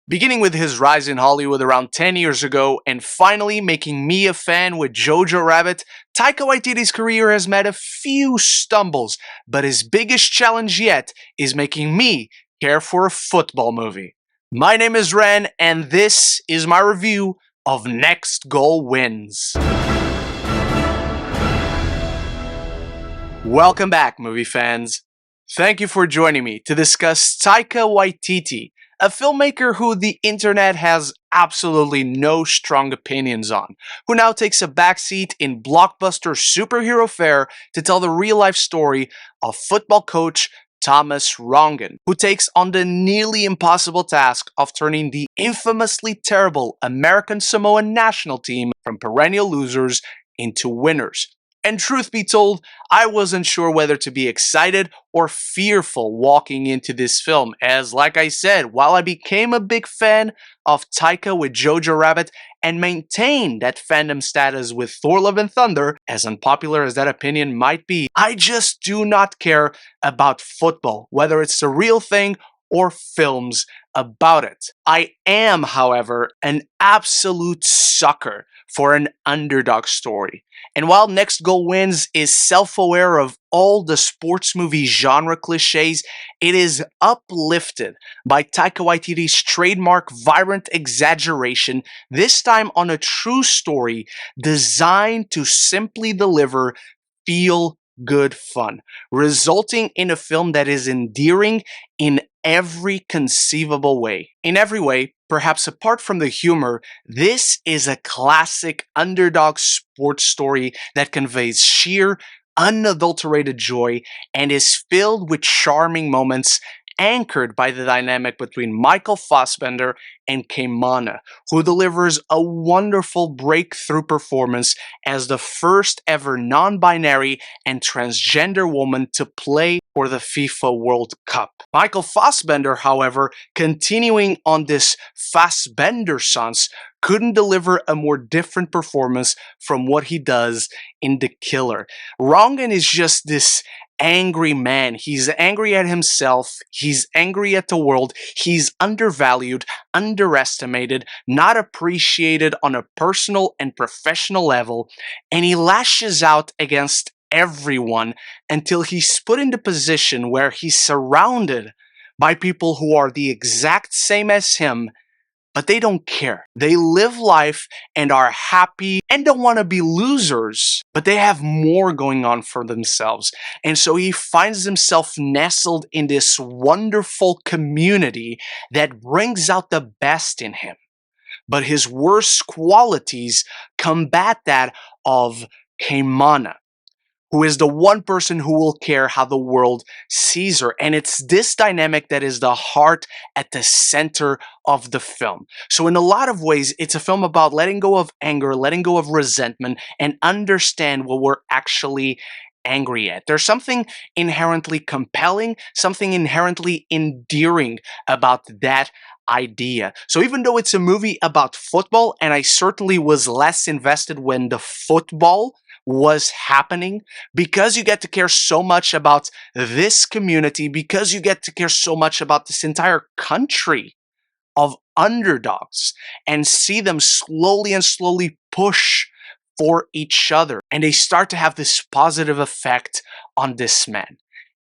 Beginning with his rise in Hollywood around 10 years ago and finally making me a fan with Jojo Rabbit, Taika Waititi's career has met a few stumbles, but his biggest challenge yet is making me care for a football movie. My name is Ren, and this is my review of Next Goal Wins. Welcome back, movie fans. Thank you for joining me to discuss Taika Waititi, a filmmaker who the internet has absolutely no strong opinions on, who now takes a backseat in blockbuster superhero fare to tell the real-life story of football coach Thomas Rongen, who takes on the nearly impossible task of turning the infamously terrible American Samoa national team from perennial losers into winners. And truth be told, I wasn't sure whether to be excited or fearful walking into this film, as like I said, while I became a big fan of Taika with Jojo Rabbit and maintained that fandom status with Thor Love and Thunder, as unpopular as that opinion might be, I just do not care about football, whether it's the real thing or films about it. I am, however, an absolute sucker for an underdog story. And while Next Goal Wins is self-aware of all the sports movie genre cliches, it is uplifted by Taika Waititi's trademark vibrant exaggeration, this time on a true story designed to simply deliver feel-good fun, resulting in a film that is endearing in every conceivable way. In every way, perhaps apart from the humor, this is a classic underdog sports story that conveys sheer, unadulterated joy and is filled with charming moments anchored by the dynamic between Michael Fassbender and Kaimana, who delivers a wonderful breakthrough performance as the first ever non-binary and transgender woman to play for the FIFA World Cup. Michael Fassbender, however, continuing on this Fassbender-sance, couldn't deliver a more different performance from what he does in The Killer. Rongen is just this angry man. He's angry at himself, he's angry at the world, he's undervalued, underestimated, not appreciated on a personal and professional level, and he lashes out against everyone until he's put in the position where he's surrounded by people who are the exact same as him, but they don't care. They live life and are happy and don't want to be losers, but they have more going on for themselves. And so he finds himself nestled in this wonderful community that brings out the best in him. But his worst qualities combat that of Kaimana, who is the one person who will care how the world sees her. And it's this dynamic that is the heart at the center of the film. So in a lot of ways, it's a film about letting go of anger, letting go of resentment, and understand what we're actually angry at. There's something inherently compelling, something inherently endearing about that idea. So even though it's a movie about football, and I certainly was less invested when the football was happening, because you get to care so much about this community, because you get to care so much about this entire country of underdogs and see them slowly and slowly push for each other, and they start to have this positive effect on this man.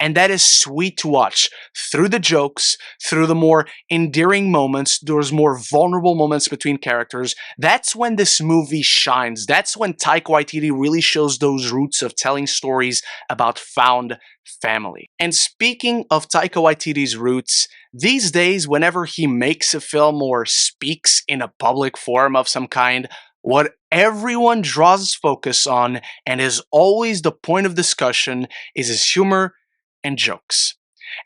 And that is sweet to watch through the jokes, through the more endearing moments, those more vulnerable moments between characters. That's when this movie shines. That's when Taika Waititi really shows those roots of telling stories about found family. And speaking of Taika Waititi's roots, these days, whenever he makes a film or speaks in a public forum of some kind, what everyone draws focus on and is always the point of discussion is his humor and jokes.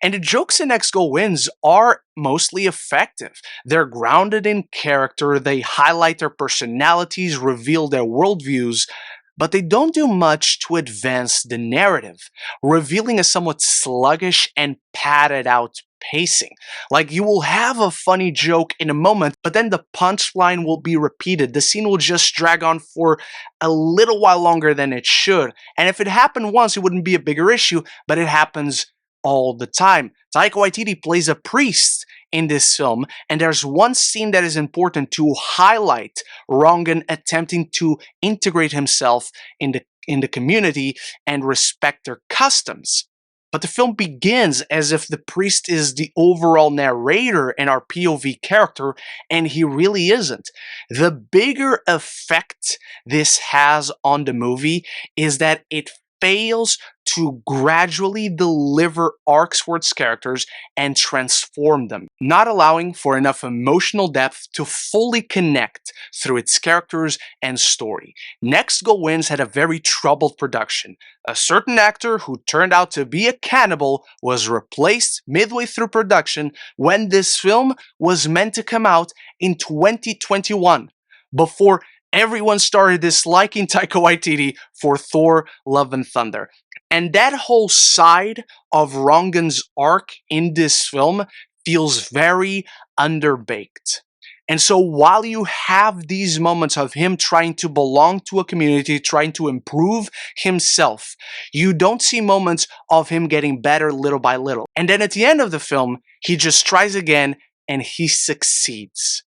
And the jokes in Next Goal Wins are mostly effective. They're grounded in character, they highlight their personalities, reveal their worldviews, but they don't do much to advance the narrative, revealing a somewhat sluggish and padded out pacing. Like, you will have a funny joke in a moment, but then the punchline will be repeated. The scene will just drag on for a little while longer than it should. And if it happened once, it wouldn't be a bigger issue, but it happens all the time. Taika Waititi plays a priest in this film, and there's one scene that is important to highlight Rongen attempting to integrate himself in the community and respect their customs. But the film begins as if the priest is the overall narrator and our POV character, and he really isn't. The bigger effect this has on the movie is that it fails to gradually deliver arcs for its characters and transform them, not allowing for enough emotional depth to fully connect through its characters and story. Next Go Wins had a very troubled production. A certain actor who turned out to be a cannibal was replaced midway through production when this film was meant to come out in 2021, before everyone started disliking Taika Waititi for Thor Love and Thunder. And that whole side of Rongen's arc in this film feels very underbaked. And so while you have these moments of him trying to belong to a community, trying to improve himself, you don't see moments of him getting better little by little. And then at the end of the film, he just tries again and he succeeds.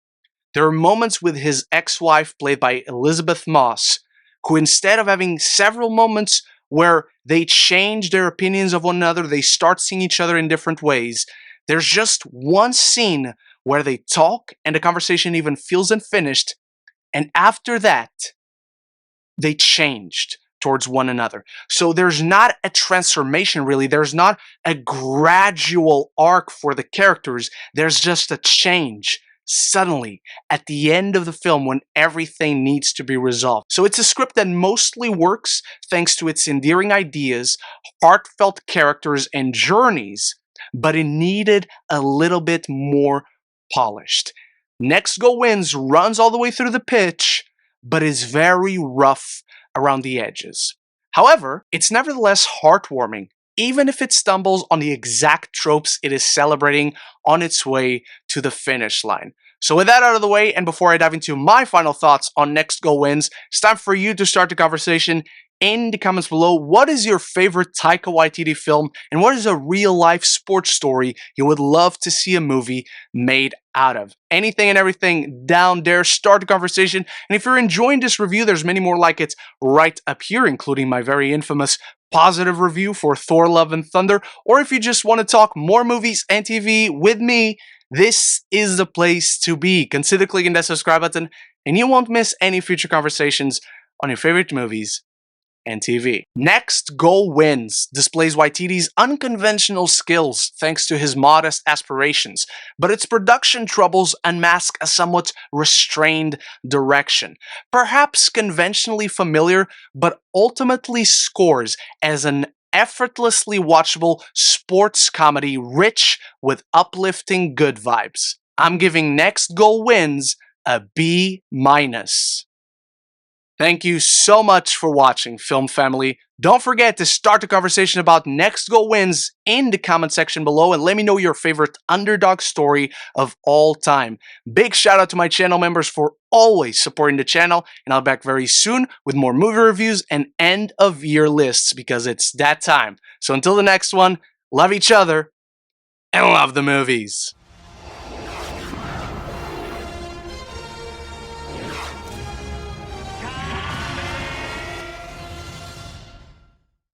There are moments with his ex-wife, played by Elizabeth Moss, who instead of having several moments where they change their opinions of one another, they start seeing each other in different ways, there's just one scene where they talk and the conversation even feels unfinished, and after that, they changed towards one another. So there's not a transformation really, there's not a gradual arc for the characters, there's just a change suddenly at the end of the film when everything needs to be resolved. So it's a script that mostly works thanks to its endearing ideas, heartfelt characters, and journeys, but it needed a little bit more polished. Next Go Wins runs all the way through the pitch, but is very rough around the edges. However, it's nevertheless heartwarming, even if it stumbles on the exact tropes it is celebrating on its way to the finish line. So with that out of the way, and before I dive into my final thoughts on Next Go Wins, it's time for you to start the conversation in the comments below. What is your favorite Taika Waititi film, and what is a real-life sports story you would love to see a movie made out of? Anything and everything down there, start the conversation. And if you're enjoying this review, there's many more like it right up here, including my very infamous positive review for Thor Love and Thunder, or if you just want to talk more movies and TV with me, this is the place to be. Consider clicking that subscribe button, and you won't miss any future conversations on your favorite movies and TV. Next Go Wins displays Waititi's unconventional skills thanks to his modest aspirations, but its production troubles unmask a somewhat restrained direction. Perhaps conventionally familiar, but ultimately scores as an effortlessly watchable sports comedy rich with uplifting good vibes. I'm giving Next Go Wins a B-. Thank you so much for watching, Film Family. Don't forget to start the conversation about Next Go Wins in the comment section below, and let me know your favorite underdog story of all time. Big shout out to my channel members for always supporting the channel, and I'll be back very soon with more movie reviews and end of year lists because it's that time. So until the next one, love each other and love the movies.